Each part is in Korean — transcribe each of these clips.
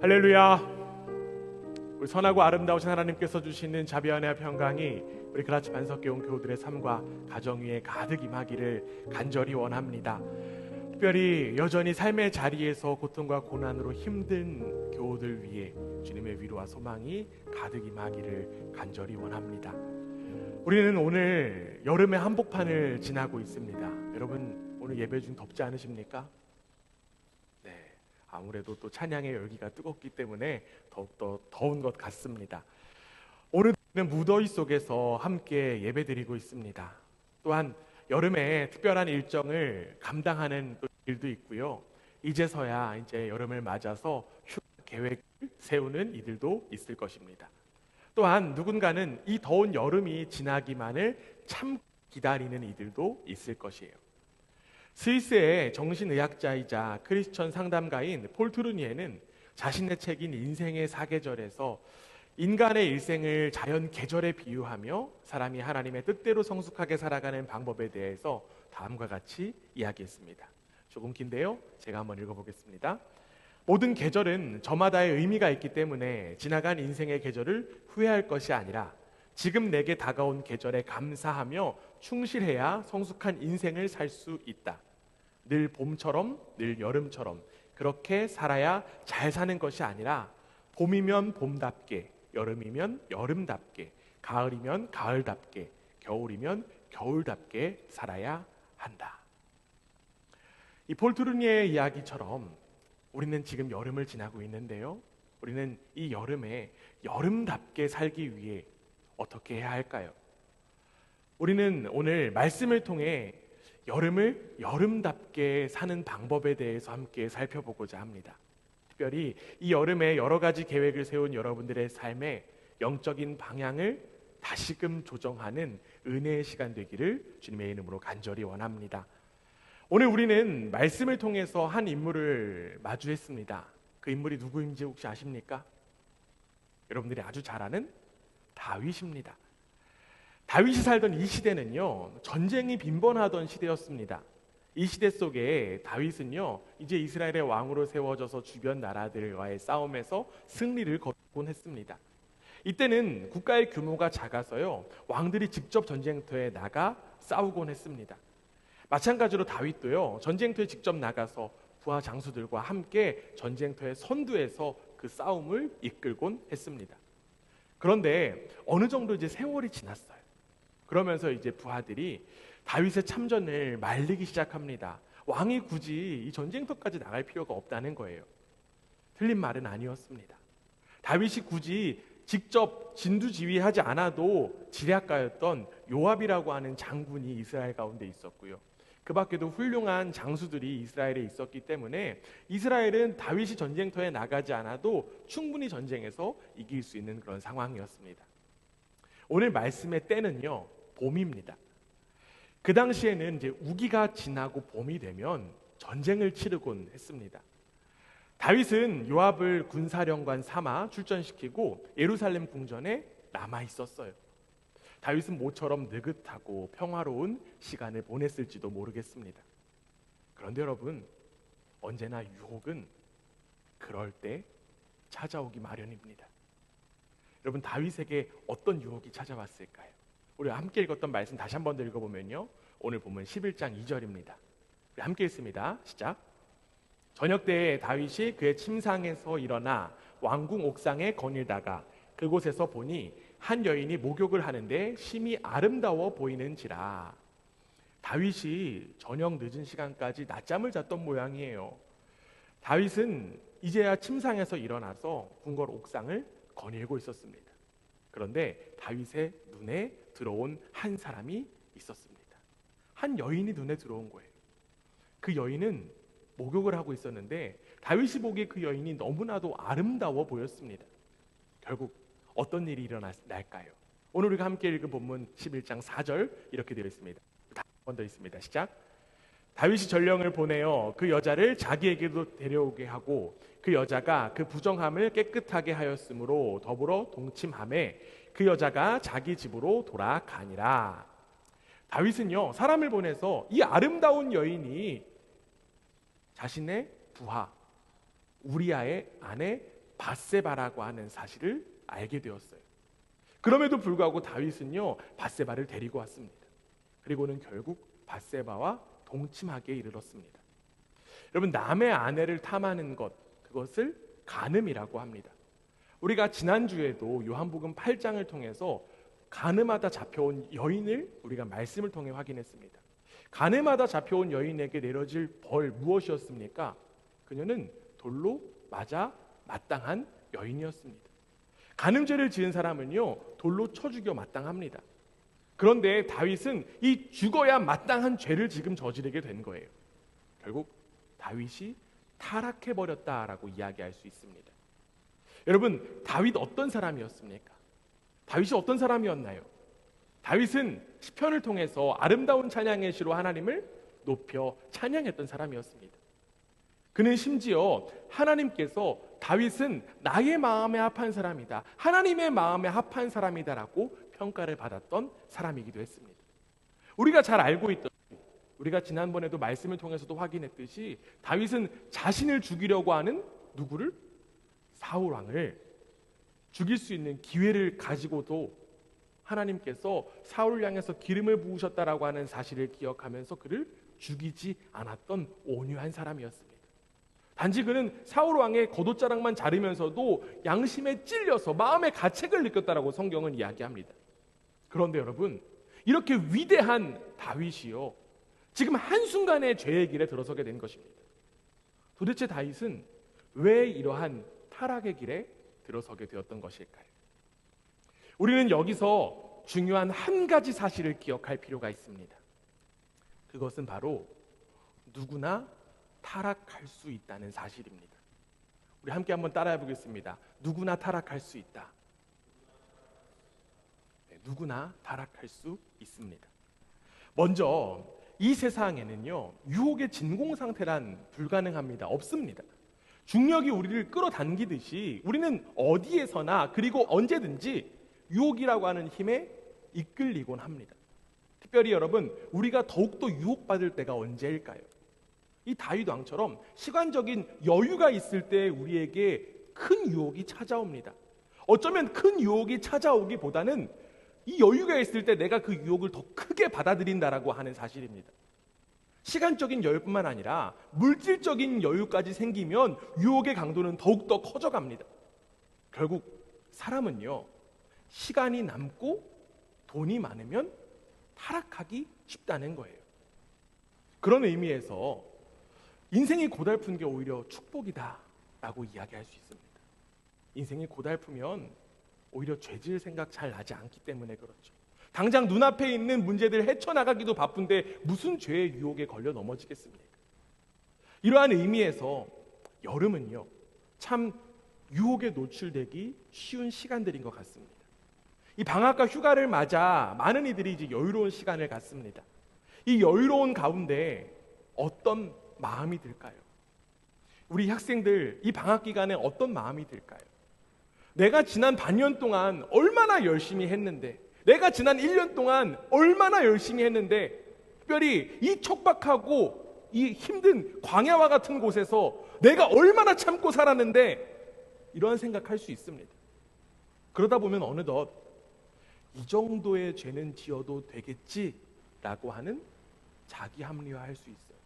할렐루야. 우리 선하고 아름다우신 하나님께서 주시는 자비와 평강이 우리 그라치 반석교 온 교우들의 삶과 가정 위에 가득 임하기를 간절히 원합니다. 특별히 여전히 삶의 자리에서 고통과 고난으로 힘든 교우들 위해 주님의 위로와 소망이 가득 임하기를 간절히 원합니다. 우리는 오늘 여름의 한복판을 지나고 있습니다. 여러분 오늘 예배 중 덥지 않으십니까? 네, 아무래도 또 찬양의 열기가 뜨겁기 때문에 더욱더 더운 것 같습니다. 오늘은 무더위 속에서 함께 예배드리고 있습니다. 또한 여름에 특별한 일정을 감당하는 일도 있고요. 이제서야 이제 여름을 맞아서 휴가 계획을 세우는 이들도 있을 것입니다. 또한 누군가는 이 더운 여름이 지나기만을 참 기다리는 이들도 있을 것이에요. 스위스의 정신의학자이자 크리스천 상담가인 폴 트루니에는 자신의 책인 인생의 사계절에서 인간의 일생을 자연 계절에 비유하며 사람이 하나님의 뜻대로 성숙하게 살아가는 방법에 대해서 다음과 같이 이야기했습니다. 조금 긴데요, 제가 한번 읽어보겠습니다. 모든 계절은 저마다의 의미가 있기 때문에 지나간 인생의 계절을 후회할 것이 아니라 지금 내게 다가온 계절에 감사하며 충실해야 성숙한 인생을 살 수 있다. 늘 봄처럼 늘 여름처럼 그렇게 살아야 잘 사는 것이 아니라 봄이면 봄답게, 여름이면 여름답게, 가을이면 가을답게, 겨울이면 겨울답게 살아야 한다. 이 폴 트루니에의 이야기처럼 우리는 지금 여름을 지나고 있는데요, 우리는 이 여름에 여름답게 살기 위해 어떻게 해야 할까요? 우리는 오늘 말씀을 통해 여름을 여름답게 사는 방법에 대해서 함께 살펴보고자 합니다. 특별히 이 여름에 여러 가지 계획을 세운 여러분들의 삶에 영적인 방향을 다시금 조정하는 은혜의 시간 되기를 주님의 이름으로 간절히 원합니다. 오늘 우리는 말씀을 통해서 한 인물을 마주했습니다. 그 인물이 누구인지 혹시 아십니까? 여러분들이 아주 잘 아는 다윗입니다. 다윗이 살던 이 시대는요, 전쟁이 빈번하던 시대였습니다. 이 시대 속에 다윗은요, 이제 이스라엘의 왕으로 세워져서 주변 나라들과의 싸움에서 승리를 거두곤 했습니다. 이때는 국가의 규모가 작아서요, 왕들이 직접 전쟁터에 나가 싸우곤 했습니다. 마찬가지로 다윗도요, 전쟁터에 직접 나가서 부하 장수들과 함께 전쟁터의 선두에서 그 싸움을 이끌곤 했습니다. 그런데 어느 정도 이제 세월이 지났어요. 그러면서 이제 부하들이 다윗의 참전을 말리기 시작합니다. 왕이 굳이 이 전쟁터까지 나갈 필요가 없다는 거예요. 틀린 말은 아니었습니다. 다윗이 굳이 직접 진두지휘하지 않아도 지략가였던 요압이라고 하는 장군이 이스라엘 가운데 있었고요. 그 밖에도 훌륭한 장수들이 이스라엘에 있었기 때문에 이스라엘은 다윗이 전쟁터에 나가지 않아도 충분히 전쟁에서 이길 수 있는 그런 상황이었습니다. 오늘 말씀의 때는요, 봄입니다. 그 당시에는 이제 우기가 지나고 봄이 되면 전쟁을 치르곤 했습니다. 다윗은 요압을 군사령관 삼아 출전시키고 예루살렘 궁전에 남아 있었어요. 다윗은 모처럼 느긋하고 평화로운 시간을 보냈을지도 모르겠습니다. 그런데 여러분, 언제나 유혹은 그럴 때 찾아오기 마련입니다. 여러분, 다윗에게 어떤 유혹이 찾아왔을까요? 우리 함께 읽었던 말씀 다시 한 번 더 읽어보면요, 오늘 보면 11장 2절입니다. 우리 함께 읽습니다. 시작. 저녁 때에 다윗이 그의 침상에서 일어나 왕궁 옥상에 거닐다가 그곳에서 보니 한 여인이 목욕을 하는데 심히 아름다워 보이는지라. 다윗이 저녁 늦은 시간까지 낮잠을 잤던 모양이에요. 다윗은 이제야 침상에서 일어나서 궁궐 옥상을 거닐고 있었습니다. 그런데 다윗의 눈에 들어온 한 사람이 있었습니다. 한 여인이 눈에 들어온 거예요. 그 여인은 목욕을 하고 있었는데 다윗이 보기에 그 여인이 너무나도 아름다워 보였습니다. 결국 어떤 일이 일어날까요? 오늘 우리가 함께 읽은 본문 11장 4절 이렇게 되어 있습니다. 한 번 더 있습니다. 시작. 다윗이 전령을 보내어 그 여자를 자기에게도 데려오게 하고 그 여자가 그 부정함을 깨끗하게 하였으므로 더불어 동침하매 그 여자가 자기 집으로 돌아가니라. 다윗은요, 사람을 보내서 이 아름다운 여인이 자신의 부하 우리아의 아내 밧세바라고 하는 사실을 알게 되었어요. 그럼에도 불구하고 다윗은요, 밧세바를 데리고 왔습니다. 그리고는 결국 밧세바와 동침하기에 이르렀습니다. 여러분, 남의 아내를 탐하는 것, 그것을 간음이라고 합니다. 우리가 지난주에도 요한복음 8장을 통해서 간음하다 잡혀온 여인을 우리가 말씀을 통해 확인했습니다. 간음하다 잡혀온 여인에게 내려질 벌 무엇이었습니까? 그녀는 돌로 맞아 마땅한 여인이었습니다. 간음죄를 지은 사람은요, 돌로 쳐 죽여 마땅합니다. 그런데 다윗은 이 죽어야 마땅한 죄를 지금 저지르게 된 거예요. 결국 다윗이 타락해버렸다라고 이야기할 수 있습니다. 여러분, 다윗 어떤 사람이었습니까? 다윗이 어떤 사람이었나요? 다윗은 시편을 통해서 아름다운 찬양의 시로 하나님을 높여 찬양했던 사람이었습니다. 그는 심지어 하나님께서 다윗은 나의 마음에 합한 사람이다, 하나님의 마음에 합한 사람이다라고 평가를 받았던 사람이기도 했습니다. 우리가 잘 알고 있던, 우리가 지난번에도 말씀을 통해서도 확인했듯이 다윗은 자신을 죽이려고 하는 누구를? 사울 왕을 죽일 수 있는 기회를 가지고도 하나님께서 사울을 향해서 기름을 부으셨다라고 하는 사실을 기억하면서 그를 죽이지 않았던 온유한 사람이었습니다. 단지 그는 사울 왕의 겉옷자락만 자르면서도 양심에 찔려서 마음의 가책을 느꼈다라고 성경은 이야기합니다. 그런데 여러분, 이렇게 위대한 다윗이요, 지금 한순간에 죄의 길에 들어서게 된 것입니다. 도대체 다윗은 왜 이러한 타락의 길에 들어서게 되었던 것일까요? 우리는 여기서 중요한 한 가지 사실을 기억할 필요가 있습니다. 그것은 바로 누구나 타락할 수 있다는 사실입니다. 우리 함께 한번 따라해 보겠습니다. 누구나 타락할 수 있다. 네, 누구나 타락할 수 있습니다. 먼저 이 세상에는요, 유혹의 진공 상태란 불가능합니다. 없습니다. 중력이 우리를 끌어당기듯이 우리는 어디에서나 그리고 언제든지 유혹이라고 하는 힘에 이끌리곤 합니다. 특별히 여러분, 우리가 더욱더 유혹받을 때가 언제일까요? 이 다윗 왕처럼 시간적인 여유가 있을 때 우리에게 큰 유혹이 찾아옵니다. 어쩌면 큰 유혹이 찾아오기보다는 이 여유가 있을 때 내가 그 유혹을 더 크게 받아들인다라고 하는 사실입니다. 시간적인 여유뿐만 아니라 물질적인 여유까지 생기면 유혹의 강도는 더욱더 커져갑니다. 결국 사람은요, 시간이 남고 돈이 많으면 타락하기 쉽다는 거예요. 그런 의미에서 인생이 고달픈 게 오히려 축복이다라고 이야기할 수 있습니다. 인생이 고달프면 오히려 죄질 생각 잘 나지 않기 때문에 그렇죠. 당장 눈앞에 있는 문제들 헤쳐나가기도 바쁜데 무슨 죄의 유혹에 걸려 넘어지겠습니까? 이러한 의미에서 여름은요, 참 유혹에 노출되기 쉬운 시간들인 것 같습니다. 이 방학과 휴가를 맞아 많은 이들이 이제 여유로운 시간을 갖습니다. 이 여유로운 가운데 어떤 마음이 들까요? 우리 학생들 이 방학 기간에 어떤 마음이 들까요? 내가 지난 반년 동안 얼마나 열심히 했는데, 내가 지난 1년 동안 얼마나 열심히 했는데, 특별히 이 척박하고 이 힘든 광야와 같은 곳에서 내가 얼마나 참고 살았는데, 이러한 생각할 수 있습니다. 그러다 보면 어느덧 이 정도의 죄는 지어도 되겠지라고 하는 자기 합리화할 수 있어요.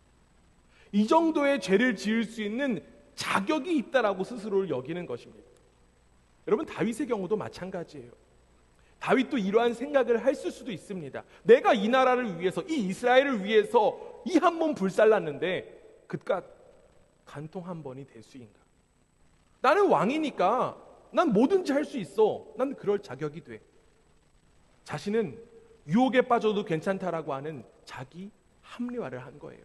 이 정도의 죄를 지을 수 있는 자격이 있다라고 스스로를 여기는 것입니다. 여러분, 다윗의 경우도 마찬가지예요. 다윗도 이러한 생각을 했을 수도 있습니다. 내가 이 나라를 위해서, 이 이스라엘을 위해서 이 한 몸 불살랐는데 그깟 간통 한 번이 대수인가? 나는 왕이니까 난 뭐든지 할 수 있어. 난 그럴 자격이 돼. 자신은 유혹에 빠져도 괜찮다라고 하는 자기 합리화를 한 거예요.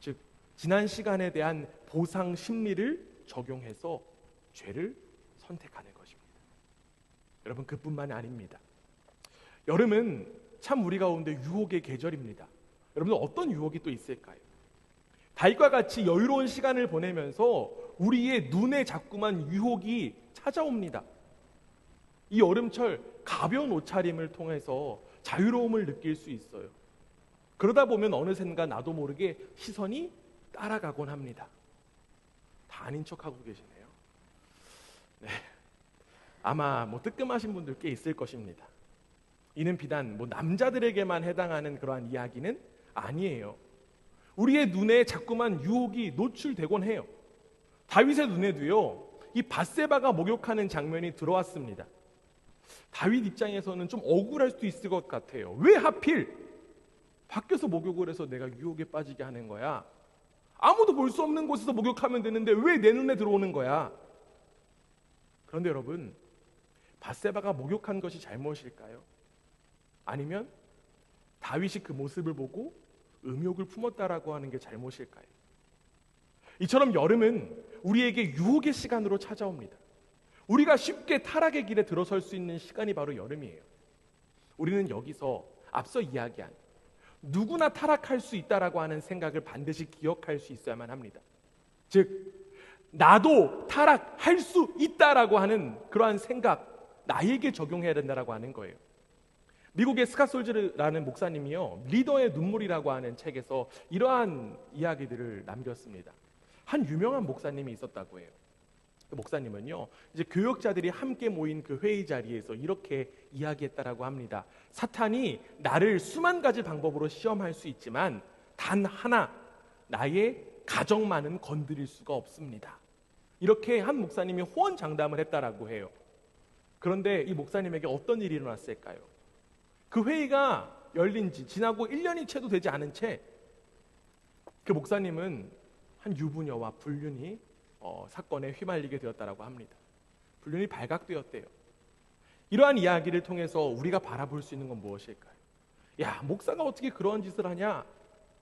즉, 지난 시간에 대한 보상 심리를 적용해서 죄를 선택하는 것입니다. 여러분, 그뿐만이 아닙니다. 여름은 참 우리 가운데 유혹의 계절입니다. 여러분, 어떤 유혹이 또 있을까요? 다윗과 같이 여유로운 시간을 보내면서 우리의 눈에 자꾸만 유혹이 찾아옵니다. 이 여름철 가벼운 옷차림을 통해서 자유로움을 느낄 수 있어요. 그러다 보면 어느샌가 나도 모르게 시선이 따라가곤 합니다. 다 아닌 척하고 계시네요. 아마 뜨끔하신 분들 꽤 있을 것입니다. 이는 비단 남자들에게만 해당하는 그러한 이야기는 아니에요. 우리의 눈에 자꾸만 유혹이 노출되곤 해요. 다윗의 눈에도요, 이 밧세바가 목욕하는 장면이 들어왔습니다. 다윗 입장에서는 좀 억울할 수도 있을 것 같아요. 왜 하필 밖에서 목욕을 해서 내가 유혹에 빠지게 하는 거야? 아무도 볼 수 없는 곳에서 목욕하면 되는데 왜 내 눈에 들어오는 거야? 그런데 여러분, 밧세바가 목욕한 것이 잘못일까요? 아니면 다윗이 그 모습을 보고 음욕을 품었다라고 하는 게 잘못일까요? 이처럼 여름은 우리에게 유혹의 시간으로 찾아옵니다. 우리가 쉽게 타락의 길에 들어설 수 있는 시간이 바로 여름이에요. 우리는 여기서 앞서 이야기한 누구나 타락할 수 있다라고 하는 생각을 반드시 기억할 수 있어야만 합니다. 즉, 나도 타락할 수 있다라고 하는 그러한 생각, 나에게 적용해야 된다라고 하는 거예요. 미국의 스카솔즈라는 목사님이요, 리더의 눈물이라고 하는 책에서 이러한 이야기들을 남겼습니다. 한 유명한 목사님이 있었다고 해요. 그 목사님은요, 이제 교역자들이 함께 모인 그 회의 자리에서 이렇게 이야기했다라고 합니다. 사탄이 나를 수만 가지 방법으로 시험할 수 있지만 단 하나, 나의 가정만은 건드릴 수가 없습니다. 이렇게 한 목사님이 호언장담을 했다라고 해요. 그런데 이 목사님에게 어떤 일이 일어났을까요? 그 회의가 열린 지 지나고 1년이 채도 되지 않은 채 그 목사님은 한 유부녀와 불륜이 사건에 휘말리게 되었다라고 합니다. 불륜이 발각되었대요. 이러한 이야기를 통해서 우리가 바라볼 수 있는 건 무엇일까요? 야, 목사가 어떻게 그런 짓을 하냐?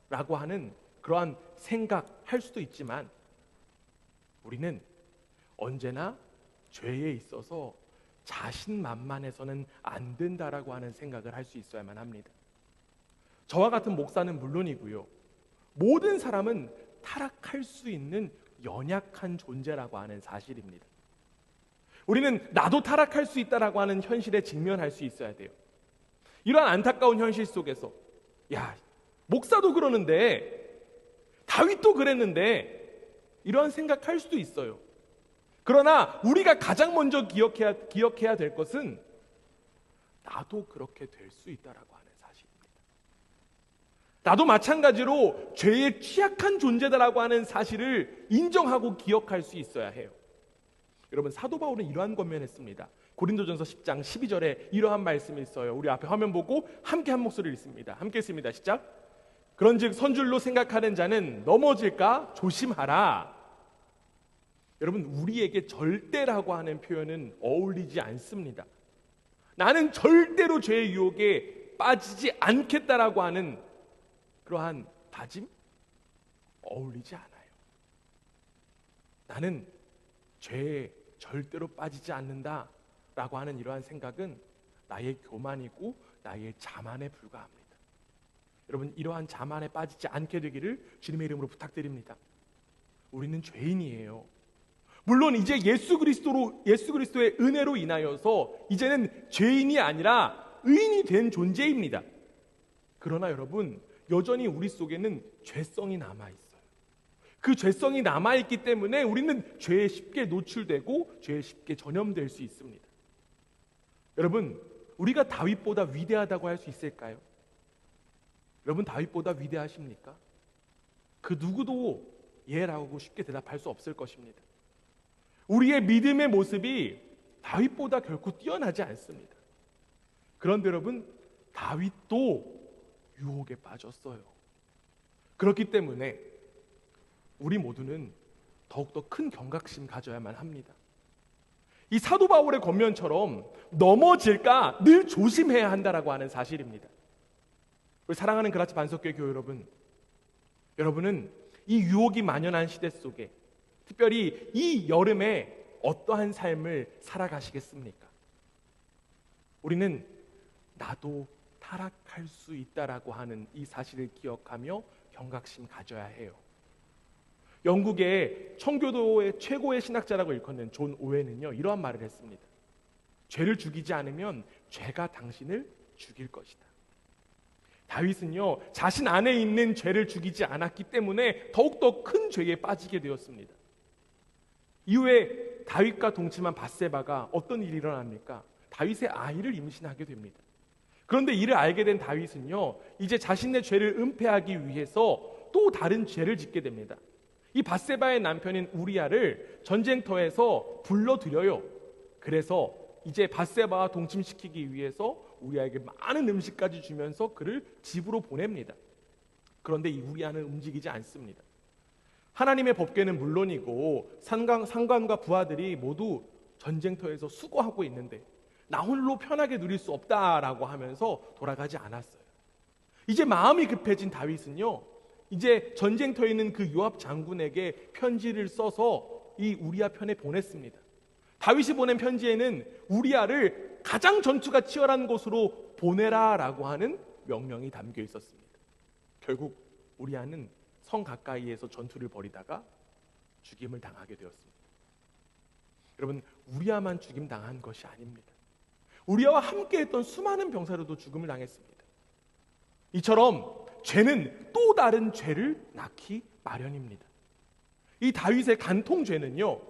라고 하는 그러한 생각할 수도 있지만 우리는 언제나 죄에 있어서 자신만만해서는 안 된다라고 하는 생각을 할 수 있어야만 합니다. 저와 같은 목사는 물론이고요, 모든 사람은 타락할 수 있는 연약한 존재라고 하는 사실입니다. 우리는 나도 타락할 수 있다라고 하는 현실에 직면할 수 있어야 돼요. 이러한 안타까운 현실 속에서 야, 목사도 그러는데 다윗도 그랬는데 이러한 생각할 수도 있어요. 그러나 우리가 가장 먼저 기억해야 될 것은 나도 그렇게 될 수 있다라고 하는 사실입니다. 나도 마찬가지로 죄에 취약한 존재다라고 하는 사실을 인정하고 기억할 수 있어야 해요. 여러분, 사도 바울은 이러한 권면했습니다. 고린도전서 10장 12절에 이러한 말씀이 있어요. 우리 앞에 화면 보고 함께 한 목소리를 읽습니다. 함께 읽습니다. 시작. 그런즉 선줄로 생각하는 자는 넘어질까 조심하라. 여러분, 우리에게 절대라고 하는 표현은 어울리지 않습니다. 나는 절대로 죄의 유혹에 빠지지 않겠다라고 하는 그러한 다짐 어울리지 않아요. 나는 죄에 절대로 빠지지 않는다라고 하는 이러한 생각은 나의 교만이고 나의 자만에 불과합니다. 여러분, 이러한 자만에 빠지지 않게 되기를 주님의 이름으로 부탁드립니다. 우리는 죄인이에요. 물론 이제 예수 그리스도의 은혜로 인하여서 이제는 죄인이 아니라 의인이 된 존재입니다. 그러나 여러분, 여전히 우리 속에는 죄성이 남아있어요. 그 죄성이 남아있기 때문에 우리는 죄에 쉽게 노출되고 죄에 쉽게 전염될 수 있습니다. 여러분, 우리가 다윗보다 위대하다고 할 수 있을까요? 여러분, 다윗보다 위대하십니까? 그 누구도 예라고 쉽게 대답할 수 없을 것입니다. 우리의 믿음의 모습이 다윗보다 결코 뛰어나지 않습니다. 그런데 여러분, 다윗도 유혹에 빠졌어요. 그렇기 때문에 우리 모두는 더욱더 큰 경각심 가져야만 합니다. 이 사도 바울의 권면처럼 넘어질까 늘 조심해야 한다라고 하는 사실입니다. 우리 사랑하는 그라치 반석교회 교회 여러분, 여러분은 이 유혹이 만연한 시대 속에 특별히 이 여름에 어떠한 삶을 살아가시겠습니까? 우리는 나도 타락할 수 있다라고 하는 이 사실을 기억하며 경각심 가져야 해요. 영국의 청교도의 최고의 신학자라고 일컫는 존 오웬은요, 이러한 말을 했습니다. 죄를 죽이지 않으면 죄가 당신을 죽일 것이다. 다윗은요, 자신 안에 있는 죄를 죽이지 않았기 때문에 더욱더 큰 죄에 빠지게 되었습니다. 이후에 다윗과 동침한 밧세바가 어떤 일이 일어납니까? 다윗의 아이를 임신하게 됩니다. 그런데 이를 알게 된 다윗은요, 이제 자신의 죄를 은폐하기 위해서 또 다른 죄를 짓게 됩니다. 이 밧세바의 남편인 우리아를 전쟁터에서 불러들여요. 그래서 이제 밧세바와 동침시키기 위해서 우리아에게 많은 음식까지 주면서 그를 집으로 보냅니다. 그런데 이 우리아는 움직이지 않습니다. 하나님의 법궤는 물론이고 상관과 부하들이 모두 전쟁터에서 수고하고 있는데 나 홀로 편하게 누릴 수 없다라고 하면서 돌아가지 않았어요. 이제 마음이 급해진 다윗은요, 이제 전쟁터에 있는 그 요압 장군에게 편지를 써서 이 우리아 편에 보냈습니다. 다윗이 보낸 편지에는 우리아를 가장 전투가 치열한 곳으로 보내라라고 하는 명령이 담겨 있었습니다. 결국 우리아는 성 가까이에서 전투를 벌이다가 죽임을 당하게 되었습니다. 여러분, 우리아만 죽임 당한 것이 아닙니다. 우리아와 함께했던 수많은 병사들도 죽음을 당했습니다. 이처럼 죄는 또 다른 죄를 낳기 마련입니다. 이 다윗의 간통죄는요,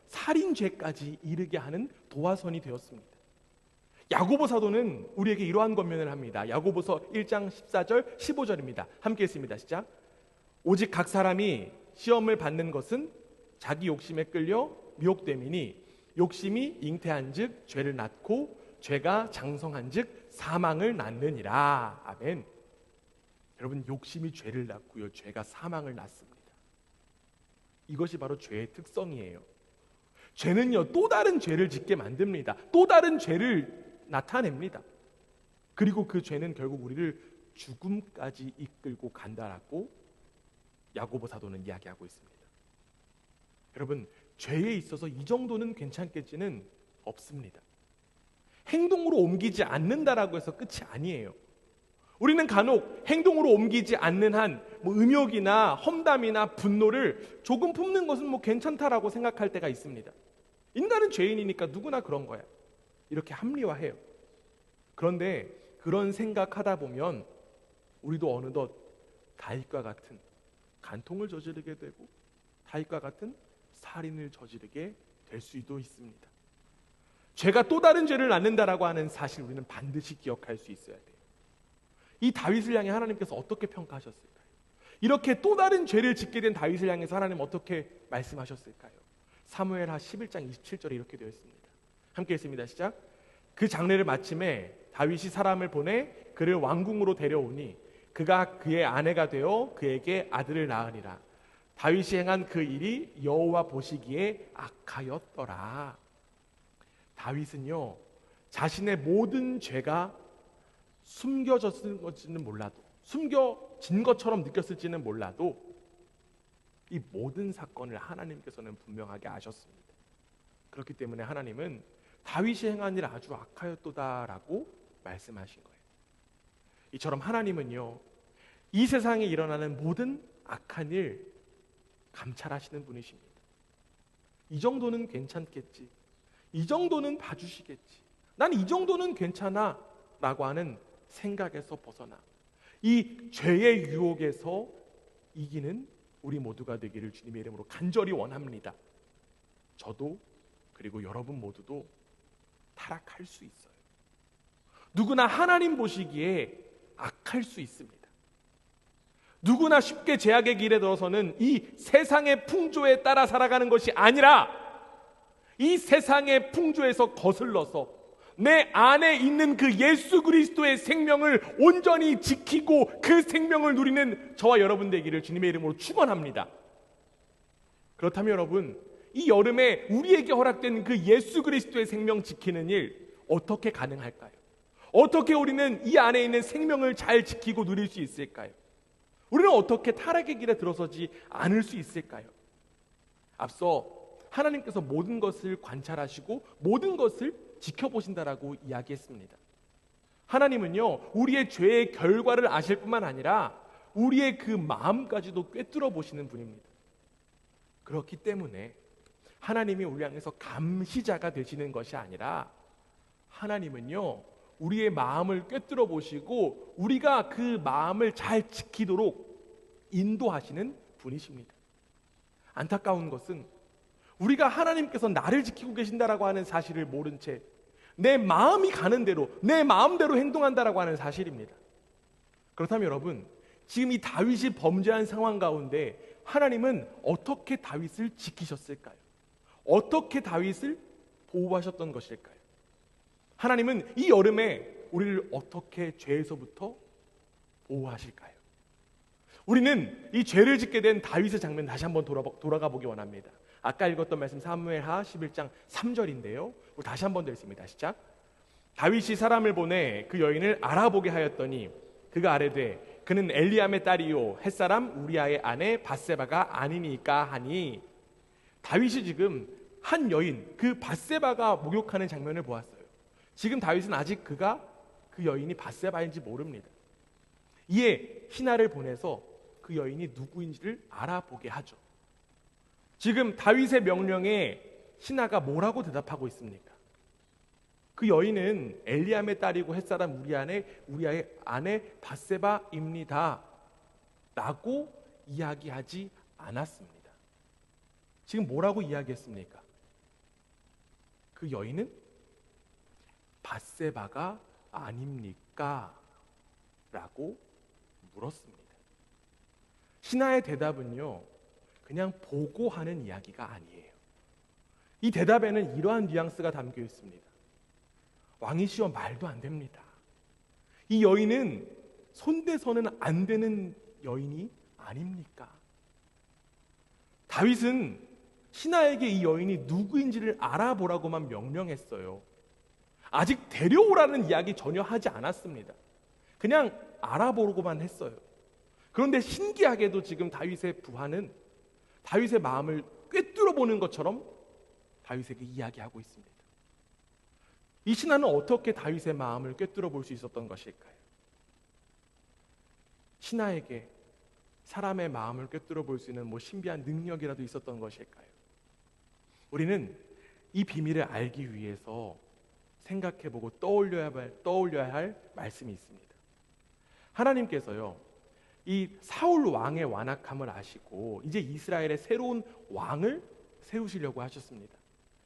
살인죄까지 이르게 하는 도화선이 되었습니다. 야고보 사도는 우리에게 이러한 권면을 합니다. 야고보서 1장 14절 15절입니다. 함께 읽습니다. 시작. 오직 각 사람이 시험을 받는 것은 자기 욕심에 끌려 미혹됨이니 욕심이 잉태한즉 죄를 낳고 죄가 장성한즉 사망을 낳느니라. 아멘. 여러분, 욕심이 죄를 낳고요, 죄가 사망을 낳습니다. 이것이 바로 죄의 특성이에요. 죄는요, 또 다른 죄를 짓게 만듭니다. 또 다른 죄를 나타냅니다. 그리고 그 죄는 결국 우리를 죽음까지 이끌고 간다라고 야고보 사도는 이야기하고 있습니다. 여러분, 죄에 있어서 이 정도는 괜찮겠지는 없습니다. 행동으로 옮기지 않는다라고 해서 끝이 아니에요. 우리는 간혹 행동으로 옮기지 않는 한 음욕이나 험담이나 분노를 조금 품는 것은 괜찮다라고 생각할 때가 있습니다. 인간은 죄인이니까 누구나 그런 거야, 이렇게 합리화해요. 그런데 그런 생각하다 보면 우리도 어느덧 다윗과 같은 간통을 저지르게 되고 다윗과 같은 살인을 저지르게 될 수도 있습니다. 죄가 또 다른 죄를 낳는다라고 하는 사실 우리는 반드시 기억할 수 있어야 돼요. 이 다윗을 향해 하나님께서 어떻게 평가하셨을까요? 이렇게 또 다른 죄를 짓게 된 다윗을 향해서 하나님 어떻게 말씀하셨을까요? 사무엘하 11장 27절에 이렇게 되어 있습니다. 함께 읽습니다. 시작. 그 장례를 마침에 다윗이 사람을 보내 그를 왕궁으로 데려오니 그가 그의 아내가 되어 그에게 아들을 낳으니라. 다윗이 행한 그 일이 여호와 보시기에 악하였더라. 다윗은요, 자신의 모든 죄가 숨겨졌을지는 몰라도, 숨겨진 것처럼 느꼈을지는 몰라도 이 모든 사건을 하나님께서는 분명하게 아셨습니다. 그렇기 때문에 하나님은 다윗이 행한 일 아주 악하였도다라고 말씀하신 거예요. 이처럼 하나님은요, 이 세상에 일어나는 모든 악한 일 감찰하시는 분이십니다. 이 정도는 괜찮겠지, 이 정도는 봐주시겠지, 난 이 정도는 괜찮아 라고 하는 생각에서 벗어나 이 죄의 유혹에서 이기는 우리 모두가 되기를 주님의 이름으로 간절히 원합니다. 저도 그리고 여러분 모두도 타락할 수 있어요. 누구나 하나님 보시기에 악할 수 있습니다. 누구나 쉽게 죄악의 길에 들어서는 이 세상의 풍조에 따라 살아가는 것이 아니라 이 세상의 풍조에서 거슬러서 내 안에 있는 그 예수 그리스도의 생명을 온전히 지키고 그 생명을 누리는 저와 여러분 되기를 주님의 이름으로 축원합니다. 그렇다면 여러분, 이 여름에 우리에게 허락된 그 예수 그리스도의 생명 지키는 일 어떻게 가능할까요? 어떻게 우리는 이 안에 있는 생명을 잘 지키고 누릴 수 있을까요? 우리는 어떻게 타락의 길에 들어서지 않을 수 있을까요? 앞서 하나님께서 모든 것을 관찰하시고 모든 것을 지켜보신다라고 이야기했습니다. 하나님은요, 우리의 죄의 결과를 아실 뿐만 아니라 우리의 그 마음까지도 꿰뚫어 보시는 분입니다. 그렇기 때문에 하나님이 우리 향해서 감시자가 되시는 것이 아니라 하나님은요, 우리의 마음을 꿰뚫어 보시고 우리가 그 마음을 잘 지키도록 인도하시는 분이십니다. 안타까운 것은 우리가 하나님께서 나를 지키고 계신다라고 하는 사실을 모른 채 내 마음이 가는 대로, 내 마음대로 행동한다라고 하는 사실입니다. 그렇다면 여러분, 지금 이 다윗이 범죄한 상황 가운데 하나님은 어떻게 다윗을 지키셨을까요? 어떻게 다윗을 보호하셨던 것일까요? 하나님은 이 여름에 우리를 어떻게 죄에서부터 보호하실까요? 우리는 이 죄를 짓게 된 다윗의 장면 다시 한번 돌아가 보기 원합니다. 아까 읽었던 말씀 사무엘하 11장 3절인데요. 우리 다시 한번 읽습니다. 시작. 다윗이 사람을 보내 그 여인을 알아보게 하였더니 그가 아뢰되 그는 엘리암의 딸이요 햇사람 우리아의 아내 밧세바가 아니니까 하니, 다윗이 지금 한 여인 그 밧세바가 목욕하는 장면을 보았어요. 지금 다윗은 아직 그 여인이 밧세바인지 모릅니다. 이에 신하를 보내서 그 여인이 누구인지를 알아보게 하죠. 지금 다윗의 명령에 신하가 뭐라고 대답하고 있습니까? 그 여인은 엘리암의 딸이고 햇사람 우리아의 아내 밧세바입니다 라고 이야기하지 않았습니다. 지금 뭐라고 이야기했습니까? 그 여인은 밧세바가 아닙니까? 라고 물었습니다. 신하의 대답은요, 그냥 보고하는 이야기가 아니에요. 이 대답에는 이러한 뉘앙스가 담겨 있습니다. 왕이시여, 말도 안 됩니다. 이 여인은 손대서는 안 되는 여인이 아닙니까? 다윗은 신하에게 이 여인이 누구인지를 알아보라고만 명령했어요. 아직 데려오라는 이야기 전혀 하지 않았습니다. 그냥 알아보고만 했어요. 그런데 신기하게도 지금 다윗의 부하는 다윗의 마음을 꿰뚫어 보는 것처럼 다윗에게 이야기하고 있습니다. 이 신하는 어떻게 다윗의 마음을 꿰뚫어 볼 수 있었던 것일까요? 신하에게 사람의 마음을 꿰뚫어 볼 수 있는 신비한 능력이라도 있었던 것일까요? 우리는 이 비밀을 알기 위해서 생각해보고 떠올려야 할 말씀이 있습니다. 하나님께서요, 이 사울 왕의 완악함을 아시고 이제 이스라엘의 새로운 왕을 세우시려고 하셨습니다.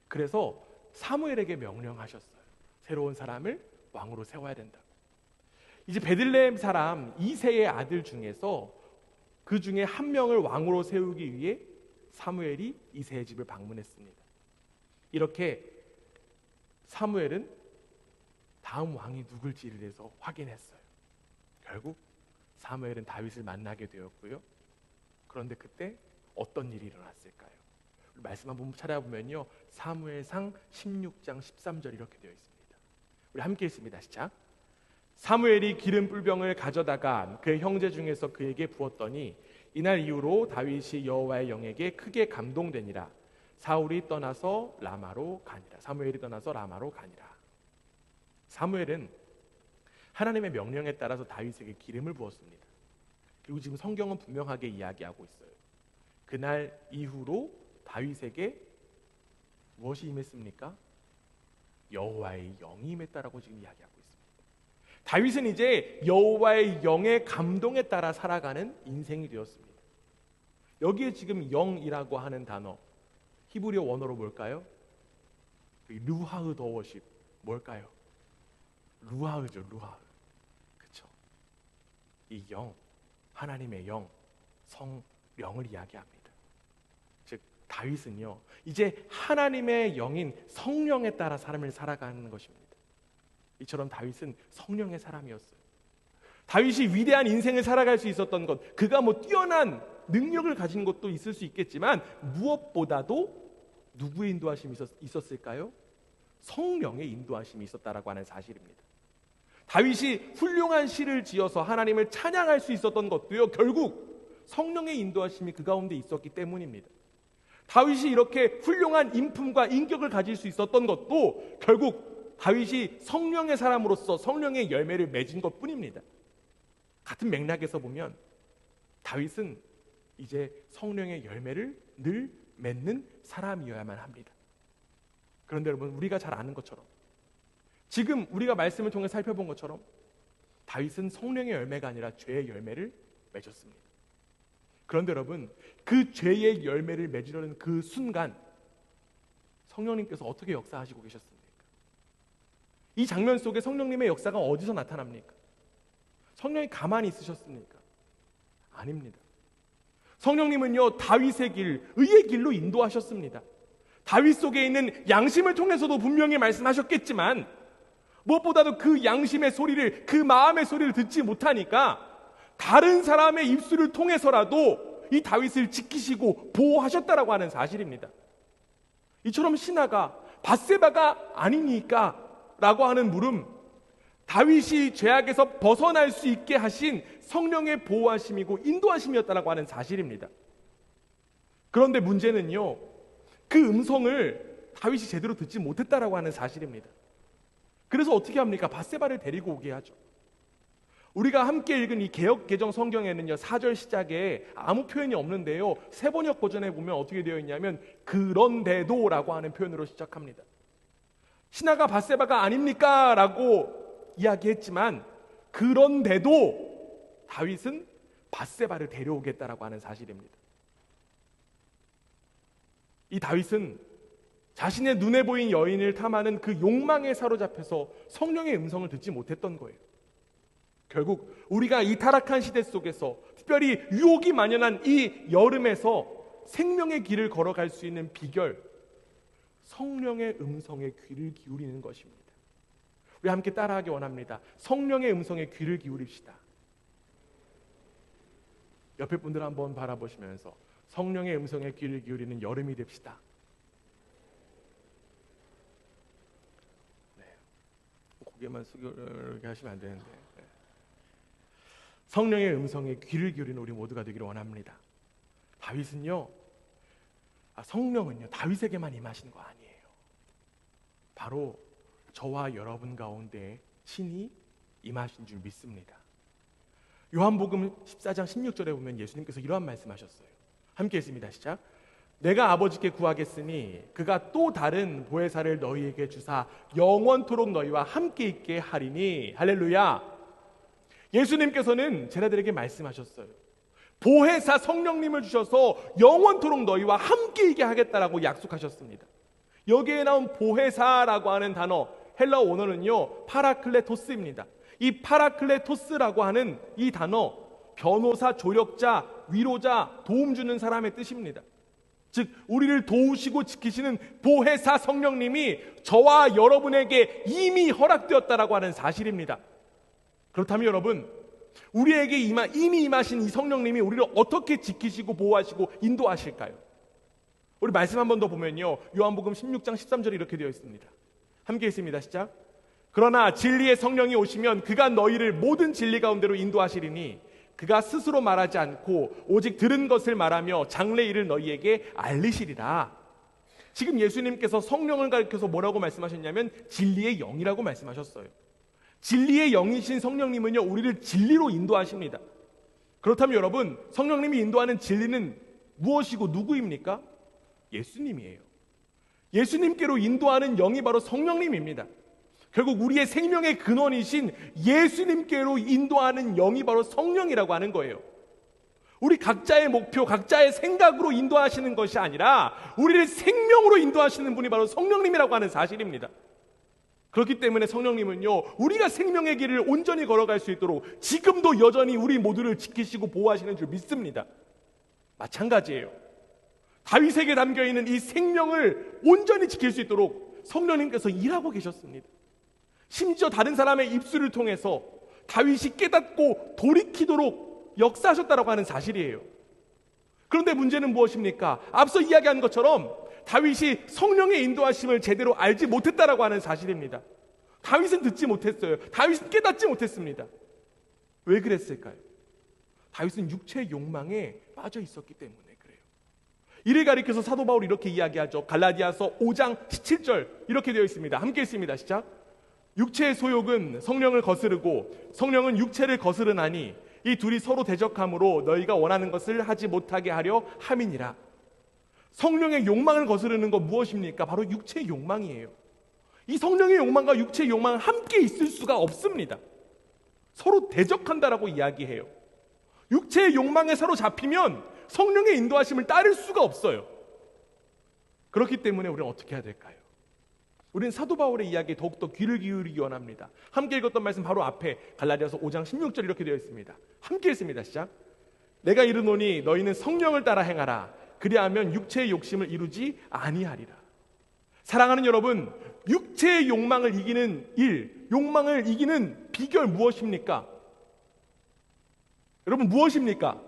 그래서 사무엘에게 명령하셨어요. 새로운 사람을 왕으로 세워야 된다고. 이제 베들레헴 사람 이새의 아들 중에서 그 중에 한 명을 왕으로 세우기 위해 사무엘이 이새의 집을 방문했습니다. 이렇게 사무엘은 다음 왕이 누굴지를 해서 확인했어요. 결국 사무엘은 다윗을 만나게 되었고요. 그런데 그때 어떤 일이 일어났을까요? 말씀 한번 찾아보면요, 사무엘상 16장 13절 이렇게 되어 있습니다. 우리 함께 읽습니다. 시작. 사무엘이 기름 뿔병을 가져다가 그 형제 중에서 그에게 부었더니 이날 이후로 다윗이 여호와의 영에게 크게 감동되니라. 사무엘이 떠나서 라마로 가니라. 사무엘은 하나님의 명령에 따라서 다윗에게 기름을 부었습니다. 그리고 지금 성경은 분명하게 이야기하고 있어요. 그날 이후로 다윗에게 무엇이 임했습니까? 여호와의 영이 임했다라고 지금 이야기하고 있습니다. 다윗은 이제 여호와의 영의 감동에 따라 살아가는 인생이 되었습니다. 여기에 지금 영이라고 하는 단어, 히브리어 원어로 뭘까요? 루하흐 더 워십, 뭘까요? 루하흐죠, 루하흐. 그렇죠? 이 영, 하나님의 영, 성령을 이야기합니다. 즉 다윗은요, 이제 하나님의 영인 성령에 따라 삶을 살아가는 것입니다. 이처럼 다윗은 성령의 사람이었어요. 다윗이 위대한 인생을 살아갈 수 있었던 것, 그가 뛰어난 능력을 가진 것도 있을 수 있겠지만 무엇보다도 누구의 인도하심이 있었을까요? 성령의 인도하심이 있었다라고 하는 사실입니다. 다윗이 훌륭한 시를 지어서 하나님을 찬양할 수 있었던 것도요, 결국 성령의 인도하심이 그 가운데 있었기 때문입니다. 다윗이 이렇게 훌륭한 인품과 인격을 가질 수 있었던 것도 결국 다윗이 성령의 사람으로서 성령의 열매를 맺은 것뿐입니다. 같은 맥락에서 보면 다윗은 이제 성령의 열매를 늘 맺는 사람이어야만 합니다. 그런데 여러분, 우리가 잘 아는 것처럼, 지금 우리가 말씀을 통해 살펴본 것처럼 다윗은 성령의 열매가 아니라 죄의 열매를 맺었습니다. 그런데 여러분, 그 죄의 열매를 맺으려는 그 순간 성령님께서 어떻게 역사하시고 계셨습니까? 이 장면 속에 성령님의 역사가 어디서 나타납니까? 성령이 가만히 있으셨습니까? 아닙니다. 성령님은요, 다윗의 길, 의의 길로 인도하셨습니다. 다윗 속에 있는 양심을 통해서도 분명히 말씀하셨겠지만 무엇보다도 그 양심의 소리를, 그 마음의 소리를 듣지 못하니까 다른 사람의 입술을 통해서라도 이 다윗을 지키시고 보호하셨다라고 하는 사실입니다. 이처럼 신하가 밧세바가 아니니까 라고 하는 물음, 다윗이 죄악에서 벗어날 수 있게 하신 성령의 보호하심이고 인도하심이었다라고 하는 사실입니다. 그런데 문제는요, 그 음성을 다윗이 제대로 듣지 못했다라고 하는 사실입니다. 그래서 어떻게 합니까? 밧세바를 데리고 오게 하죠. 우리가 함께 읽은 이 개역개정 성경에는요, 4절 시작에 아무 표현이 없는데요, 세번역 버전에 보면 어떻게 되어 있냐면 그런데도 라고 하는 표현으로 시작합니다. 신하가 밧세바가 아닙니까? 라고 이야기했지만 그런데도 다윗은 밧세바를 데려오겠다라고 하는 사실입니다. 이 다윗은 자신의 눈에 보인 여인을 탐하는 그 욕망에 사로잡혀서 성령의 음성을 듣지 못했던 거예요. 결국 우리가 이 타락한 시대 속에서 특별히 유혹이 만연한 이 여름에서 생명의 길을 걸어갈 수 있는 비결, 성령의 음성에 귀를 기울이는 것입니다. 우리 함께 따라하기 원합니다. 성령의 음성에 귀를 기울입시다. 옆에 분들 한번 바라보시면서 성령의 음성에 귀를 기울이는 여름이 됩시다. 네. 고개만 숙이게 하시면 안 되는데, 네. 성령의 음성에 귀를 기울이는 우리 모두가 되기를 원합니다. 다윗은요, 성령은요, 다윗에게만 임하신 거 아니에요. 바로 저와 여러분 가운데 신이 임하신 줄 믿습니다. 요한복음 14장 16절에 보면 예수님께서 이러한 말씀하셨어요. 함께 했습니다. 시작. 내가 아버지께 구하겠으니 그가 또 다른 보혜사를 너희에게 주사 영원토록 너희와 함께 있게 하리니. 할렐루야. 예수님께서는 제자들에게 말씀하셨어요. 보혜사 성령님을 주셔서 영원토록 너희와 함께 있게 하겠다라고 약속하셨습니다. 여기에 나온 보혜사라고 하는 단어, 헬라어 원어는요, 파라클레토스입니다. 이 파라클레토스라고 하는 이 단어, 변호사, 조력자, 위로자, 도움 주는 사람의 뜻입니다. 즉 우리를 도우시고 지키시는 보혜사 성령님이 저와 여러분에게 이미 허락되었다라고 하는 사실입니다. 그렇다면 여러분, 우리에게 이미 임하신 이 성령님이 우리를 어떻게 지키시고 보호하시고 인도하실까요? 우리 말씀 한 번 더 보면요, 요한복음 16장 13절에 이렇게 되어 있습니다. 함께 있습니다. 시작. 그러나 진리의 성령이 오시면 그가 너희를 모든 진리 가운데로 인도하시리니 그가 스스로 말하지 않고 오직 들은 것을 말하며 장래 일을 너희에게 알리시리라. 지금 예수님께서 성령을 가리켜서 뭐라고 말씀하셨냐면 진리의 영이라고 말씀하셨어요. 진리의 영이신 성령님은요, 우리를 진리로 인도하십니다. 그렇다면 여러분, 성령님이 인도하는 진리는 무엇이고 누구입니까? 예수님이에요. 예수님께로 인도하는 영이 바로 성령님입니다. 결국 우리의 생명의 근원이신 예수님께로 인도하는 영이 바로 성령이라고 하는 거예요. 우리 각자의 목표, 각자의 생각으로 인도하시는 것이 아니라 우리를 생명으로 인도하시는 분이 바로 성령님이라고 하는 사실입니다. 그렇기 때문에 성령님은요, 우리가 생명의 길을 온전히 걸어갈 수 있도록 지금도 여전히 우리 모두를 지키시고 보호하시는 줄 믿습니다. 마찬가지예요. 다윗에게 담겨있는 이 생명을 온전히 지킬 수 있도록 성령님께서 일하고 계셨습니다. 심지어 다른 사람의 입술을 통해서 다윗이 깨닫고 돌이키도록 역사하셨다라고 하는 사실이에요. 그런데 문제는 무엇입니까? 앞서 이야기한 것처럼 다윗이 성령의 인도하심을 제대로 알지 못했다라고 하는 사실입니다. 다윗은 듣지 못했어요. 다윗은 깨닫지 못했습니다. 왜 그랬을까요? 다윗은 육체의 욕망에 빠져 있었기 때문에 그래요. 이를 가리켜서 사도 바울이 이렇게 이야기하죠. 갈라디아서 5장 17절 이렇게 되어 있습니다. 함께 읽습니다. 시작. 육체의 소욕은 성령을 거스르고 성령은 육체를 거스르나니 이 둘이 서로 대적함으로 너희가 원하는 것을 하지 못하게 하려 함이니라. 성령의 욕망을 거스르는 건 무엇입니까? 바로 육체의 욕망이에요. 이 성령의 욕망과 육체의 욕망은 함께 있을 수가 없습니다. 서로 대적한다라고 이야기해요. 육체의 욕망에 사로잡히면 성령의 인도하심을 따를 수가 없어요. 그렇기 때문에 우리는 어떻게 해야 될까요? 우리는 사도 바울의 이야기에 더욱더 귀를 기울이기 원합니다. 함께 읽었던 말씀 바로 앞에 갈라디아서 5장 16절 이렇게 되어 있습니다. 함께 읽습니다. 시작. 내가 이르노니 너희는 성령을 따라 행하라. 그리하면 육체의 욕심을 이루지 아니하리라. 사랑하는 여러분, 육체의 욕망을 이기는 일, 욕망을 이기는 비결 무엇입니까? 여러분 무엇입니까?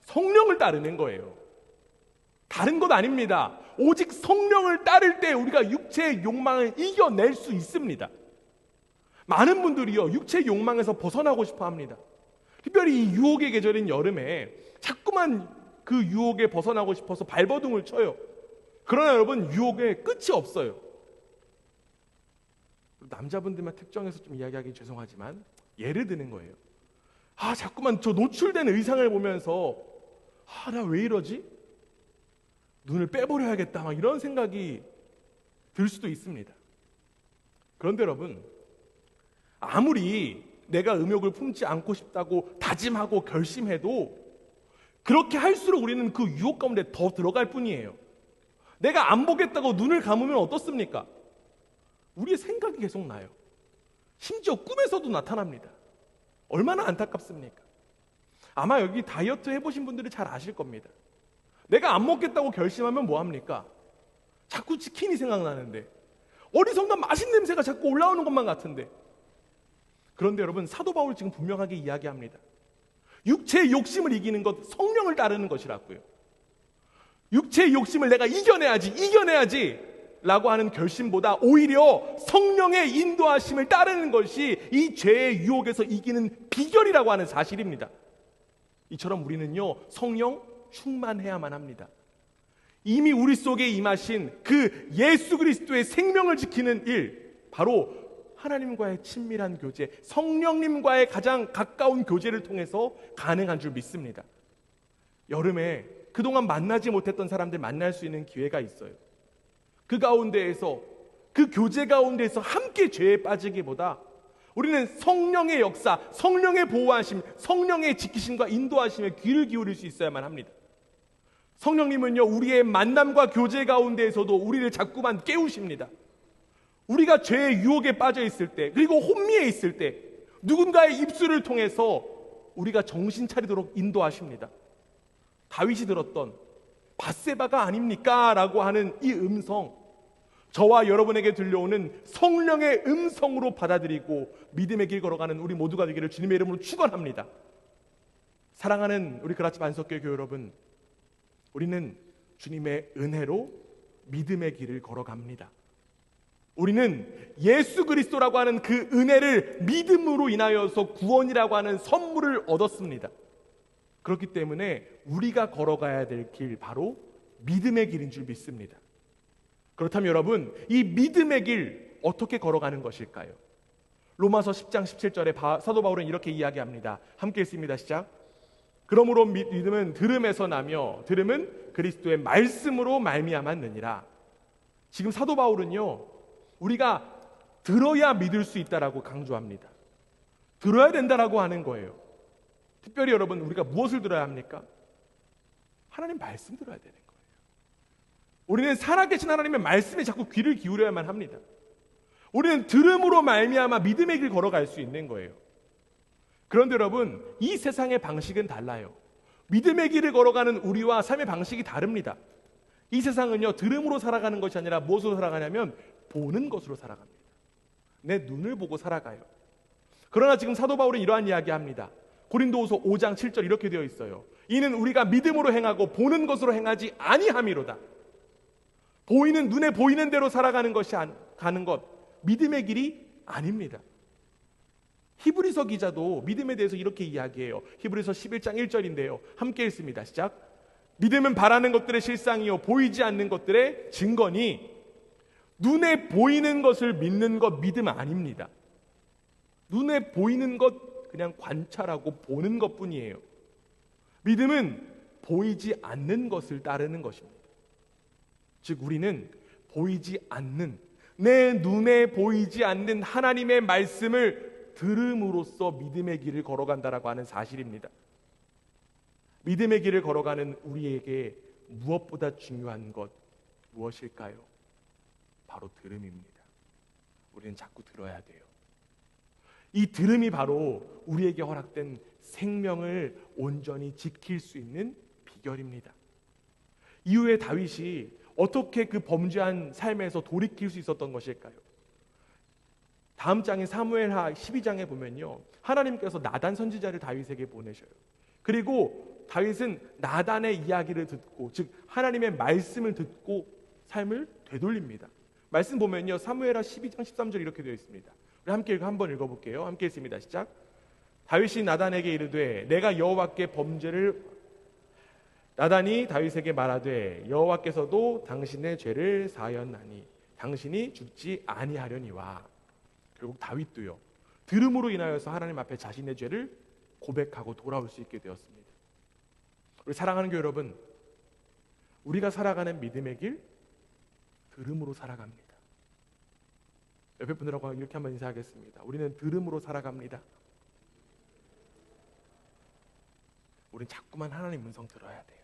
성령을 따르는 거예요. 다른 것 아닙니다. 오직 성령을 따를 때 우리가 육체의 욕망을 이겨낼 수 있습니다. 많은 분들이요, 육체의 욕망에서 벗어나고 싶어 합니다. 특별히 이 유혹의 계절인 여름에 자꾸만 그 유혹에 벗어나고 싶어서 발버둥을 쳐요. 그러나 여러분, 유혹의 끝이 없어요. 남자분들만 특정해서 좀 이야기하기 죄송하지만 예를 드는 거예요. 자꾸만 저 노출된 의상을 보면서 나 왜 이러지? 눈을 빼버려야겠다, 막 이런 생각이 들 수도 있습니다. 그런데 여러분, 아무리 내가 음욕을 품지 않고 싶다고 다짐하고 결심해도 그렇게 할수록 우리는 그 유혹 가운데 더 들어갈 뿐이에요. 내가 안 보겠다고 눈을 감으면 어떻습니까? 우리의 생각이 계속 나요. 심지어 꿈에서도 나타납니다. 얼마나 안타깝습니까? 아마 여기 다이어트 해보신 분들이 잘 아실 겁니다. 내가 안 먹겠다고 결심하면 뭐합니까? 자꾸 치킨이 생각나는데, 어디선가 맛있는 냄새가 자꾸 올라오는 것만 같은데. 그런데 여러분, 사도 바울 지금 분명하게 이야기합니다. 육체의 욕심을 이기는 것, 성령을 따르는 것이라고요. 육체의 욕심을 내가 이겨내야지 라고 하는 결심보다 오히려 성령의 인도하심을 따르는 것이 이 죄의 유혹에서 이기는 비결이라고 하는 사실입니다. 이처럼 우리는요, 성령 충만해야만 합니다. 이미 우리 속에 임하신 그 예수 그리스도의 생명을 지키는 일, 바로 하나님과의 친밀한 교제, 성령님과의 가장 가까운 교제를 통해서 가능한 줄 믿습니다. 여름에 그동안 만나지 못했던 사람들 만날 수 있는 기회가 있어요. 그 가운데에서, 그 교제 가운데에서 함께 죄에 빠지기보다 우리는 성령의 역사, 성령의 보호하심, 성령의 지키심과 인도하심에 귀를 기울일 수 있어야만 합니다. 성령님은요, 우리의 만남과 교제 가운데에서도 우리를 자꾸만 깨우십니다. 우리가 죄의 유혹에 빠져 있을 때, 그리고 혼미해 있을 때 누군가의 입술을 통해서 우리가 정신 차리도록 인도하십니다. 다윗이 들었던 밧세바가 아닙니까? 라고 하는 이 음성, 저와 여러분에게 들려오는 성령의 음성으로 받아들이고 믿음의 길 걸어가는 우리 모두가 되기를 주님의 이름으로 축원합니다. 사랑하는 우리 그라치 반석교회 교회 여러분, 우리는 주님의 은혜로 믿음의 길을 걸어갑니다. 우리는 예수 그리스도라고 하는 그 은혜를 믿음으로 인하여서 구원이라고 하는 선물을 얻었습니다. 그렇기 때문에 우리가 걸어가야 될 길, 바로 믿음의 길인 줄 믿습니다. 그렇다면 여러분, 이 믿음의 길 어떻게 걸어가는 것일까요? 로마서 10장 17절에 사도 바울은 이렇게 이야기합니다. 함께 읽습니다. 시작. 그러므로 믿음은 들음에서 나며 들음은 그리스도의 말씀으로 말미암았느니라. 지금 사도 바울은요, 우리가 들어야 믿을 수 있다라고 강조합니다. 들어야 된다라고 하는 거예요. 특별히 여러분, 우리가 무엇을 들어야 합니까? 하나님 말씀 들어야 되는 거예요. 우리는 살아계신 하나님의 말씀에 자꾸 귀를 기울여야만 합니다. 우리는 들음으로 말미암아 믿음의 길 걸어갈 수 있는 거예요. 그런데 여러분, 이 세상의 방식은 달라요. 믿음의 길을 걸어가는 우리와 삶의 방식이 다릅니다. 이 세상은요, 들음으로 살아가는 것이 아니라 무엇으로 살아가냐면 보는 것으로 살아갑니다. 내 눈을 보고 살아가요. 그러나 지금 사도 바울은 이러한 이야기합니다. 고린도후서 5장 7절 이렇게 되어 있어요. 이는 우리가 믿음으로 행하고 보는 것으로 행하지 아니함이로다. 보이는, 눈에 보이는 대로 살아가는 것이 가는 것, 믿음의 길이 아닙니다. 히브리서 기자도 믿음에 대해서 이렇게 이야기해요. 히브리서 11장 1절인데요. 함께 읽습니다. 시작. 믿음은 바라는 것들의 실상이요 보이지 않는 것들의 증거니, 눈에 보이는 것을 믿는 것 믿음 아닙니다. 눈에 보이는 것 그냥 관찰하고 보는 것뿐이에요. 믿음은 보이지 않는 것을 따르는 것입니다. 즉 우리는 보이지 않는, 내 눈에 보이지 않는 하나님의 말씀을 들음으로써 믿음의 길을 걸어간다라고 하는 사실입니다. 믿음의 길을 걸어가는 우리에게 무엇보다 중요한 것, 무엇일까요? 바로 들음입니다. 우리는 자꾸 들어야 돼요. 이 들음이 바로 우리에게 허락된 생명을 온전히 지킬 수 있는 비결입니다. 이후에 다윗이 어떻게 그 범죄한 삶에서 돌이킬 수 있었던 것일까요? 다음 장인 사무엘하 12장에 보면요, 하나님께서 나단 선지자를 다윗에게 보내셔요. 그리고 다윗은 나단의 이야기를 듣고, 즉 하나님의 말씀을 듣고 삶을 되돌립니다. 말씀 보면요, 사무엘하 12장 13절 이렇게 되어 있습니다. 우리 함께 한번 읽어볼게요. 함께 읽습니다. 시작. 다윗이 나단에게 이르되 내가 여호와께 범죄를, 나단이 다윗에게 말하되 여호와께서도 당신의 죄를 사하였나니 당신이 죽지 아니하려니와. 결국 다윗도요, 들음으로 인하여서 하나님 앞에 자신의 죄를 고백하고 돌아올 수 있게 되었습니다. 우리 사랑하는 교회 여러분, 우리가 살아가는 믿음의 길, 들음으로 살아갑니다. 옆에 분들하고 이렇게 한번 인사하겠습니다. 우리는 들음으로 살아갑니다. 우리는 자꾸만 하나님 음성 들어야 돼요.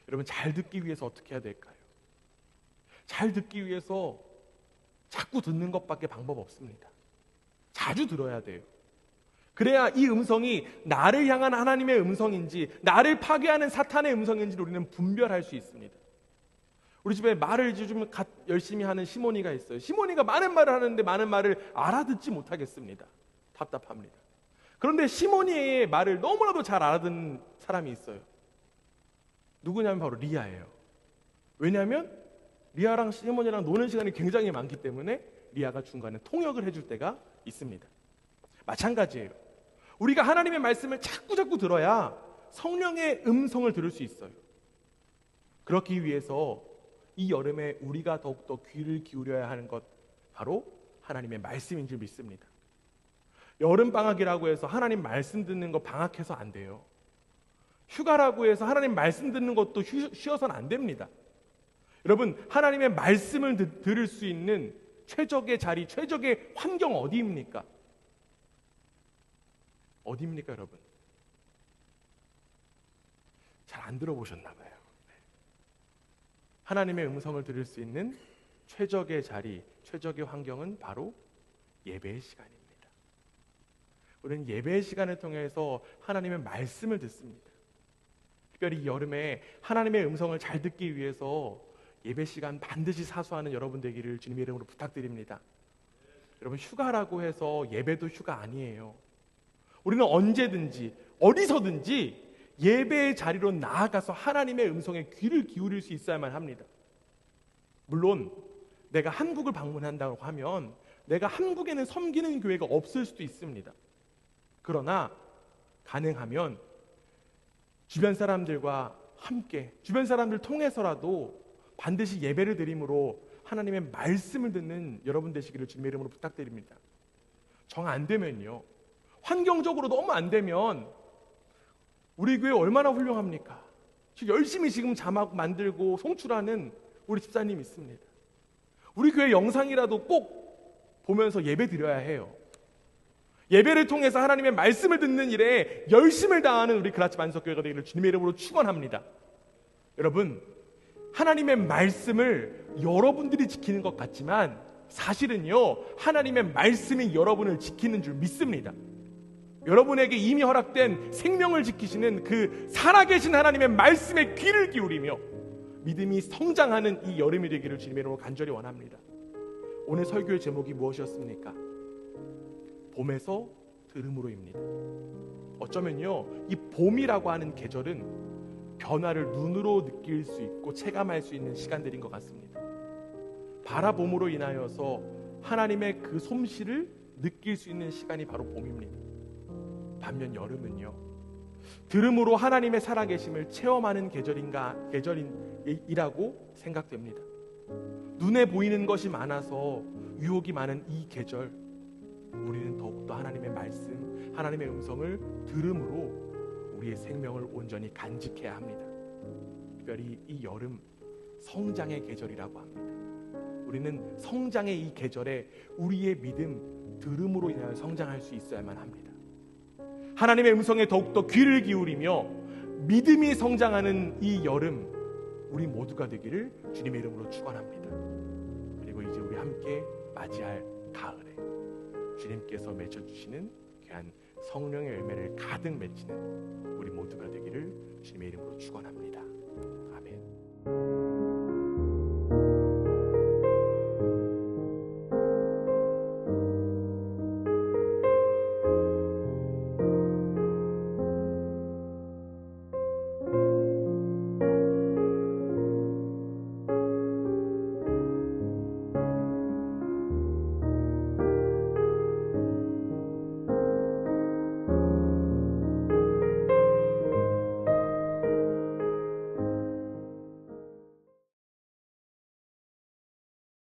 여러분, 잘 듣기 위해서 어떻게 해야 될까요? 잘 듣기 위해서 자꾸 듣는 것밖에 방법 없습니다. 자주 들어야 돼요. 그래야 이 음성이 나를 향한 하나님의 음성인지 나를 파괴하는 사탄의 음성인지를 우리는 분별할 수 있습니다. 우리 집에 말을 좀 열심히 하는 시모니가 있어요. 시모니가 많은 말을 하는데 많은 말을 알아듣지 못하겠습니다. 답답합니다. 그런데 시모니의 말을 너무나도 잘 알아듣는 사람이 있어요. 누구냐면 바로 리아예요. 왜냐하면 리아랑 시모니랑 노는 시간이 굉장히 많기 때문에 리아가 중간에 통역을 해줄 때가 있습니다. 마찬가지예요. 우리가 하나님의 말씀을 자꾸 들어야 성령의 음성을 들을 수 있어요. 그렇기 위해서 이 여름에 우리가 더욱더 귀를 기울여야 하는 것, 바로 하나님의 말씀인 줄 믿습니다. 여름방학이라고 해서 하나님 말씀 듣는 거 방학해서 안 돼요. 휴가라고 해서 하나님 말씀 듣는 것도 쉬어서는 안 됩니다. 여러분, 하나님의 말씀을 들을 수 있는 최적의 자리, 최적의 환경 어디입니까? 어디입니까, 여러분? 잘 안 들어보셨나 봐요. 하나님의 음성을 들을 수 있는 최적의 자리, 최적의 환경은 바로 예배의 시간입니다. 우리는 예배의 시간을 통해서 하나님의 말씀을 듣습니다. 특별히 이 여름에 하나님의 음성을 잘 듣기 위해서 예배 시간 반드시 사수하는 여러분 되기를 주님의 이름으로 부탁드립니다. 여러분, 휴가라고 해서 예배도 휴가 아니에요. 우리는 언제든지 어디서든지 예배의 자리로 나아가서 하나님의 음성에 귀를 기울일 수 있어야만 합니다. 물론 내가 한국을 방문한다고 하면 내가 한국에는 섬기는 교회가 없을 수도 있습니다. 그러나 가능하면 주변 사람들과 함께, 주변 사람들 통해서라도 반드시 예배를 드림으로 하나님의 말씀을 듣는 여러분 되시기를 주님의 이름으로 부탁드립니다. 정 안 되면요, 환경적으로 너무 안 되면 우리 교회 얼마나 훌륭합니까? 열심히 지금 자막 만들고 송출하는 우리 집사님 있습니다. 우리 교회 영상이라도 꼭 보면서 예배 드려야 해요. 예배를 통해서 하나님의 말씀을 듣는 일에 열심을 다하는 우리 그라치 반석교회가 되기를 주님의 이름으로 축원합니다. 여러분, 하나님의 말씀을 여러분들이 지키는 것 같지만 사실은요, 하나님의 말씀이 여러분을 지키는 줄 믿습니다. 여러분에게 이미 허락된 생명을 지키시는 그 살아계신 하나님의 말씀에 귀를 기울이며 믿음이 성장하는 이 여름이 되기를 주님의 이름으로 간절히 원합니다. 오늘 설교의 제목이 무엇이었습니까? 봄에서 들음으로입니다. 어쩌면요, 이 봄이라고 하는 계절은 변화를 눈으로 느낄 수 있고 체감할 수 있는 시간들인 것 같습니다. 바라봄으로 인하여서 하나님의 그 솜씨를 느낄 수 있는 시간이 바로 봄입니다. 반면 여름은요, 들음으로 하나님의 살아계심을 체험하는 계절이라고 생각됩니다. 눈에 보이는 것이 많아서 유혹이 많은 이 계절, 우리는 더욱더 하나님의 말씀, 하나님의 음성을 들음으로 우리의 생명을 온전히 간직해야 합니다. 특별히 이 여름, 성장의 계절이라고 합니다. 우리는 성장의 이 계절에 우리의 믿음, 들음으로 인하여 성장할 수 있어야만 합니다. 하나님의 음성에 더욱더 귀를 기울이며 믿음이 성장하는 이 여름, 우리 모두가 되기를 주님의 이름으로 축원합니다. 그리고 이제 우리 함께 맞이할 가을에 주님께서 맺어주시는 귀한 성령의 열매를 가득 맺히는 우리 모두가 되기를 주님의 이름으로 축원합니다. 아멘.